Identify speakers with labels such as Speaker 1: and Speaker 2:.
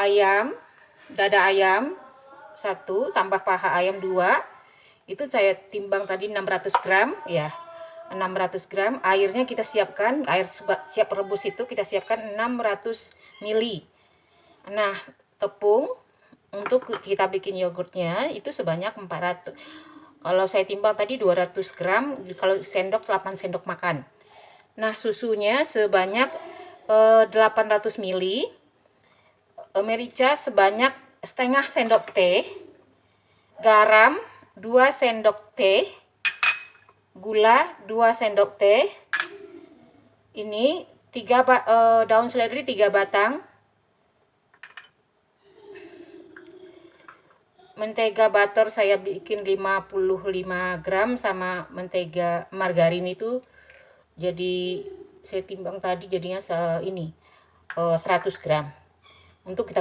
Speaker 1: ayam, dada ayam 1, tambah paha ayam 2. Itu saya timbang tadi 600 gram ya. 600 gram, airnya kita siapkan, air siap rebus itu kita siapkan 600 ml. Nah, tepung untuk kita bikin yogurtnya itu sebanyak 400. Kalau saya timbang tadi 200 gram, kalau sendok 8 sendok makan. Nah, susunya sebanyak 800 ml. Merica sebanyak setengah sendok teh. Garam 2 sendok teh. Gula 2 sendok teh. Ini daun seledri 3 batang. Mentega butter saya bikin 55 gram, sama mentega margarin itu jadi saya timbang tadi jadinya 100 gram. Untuk kita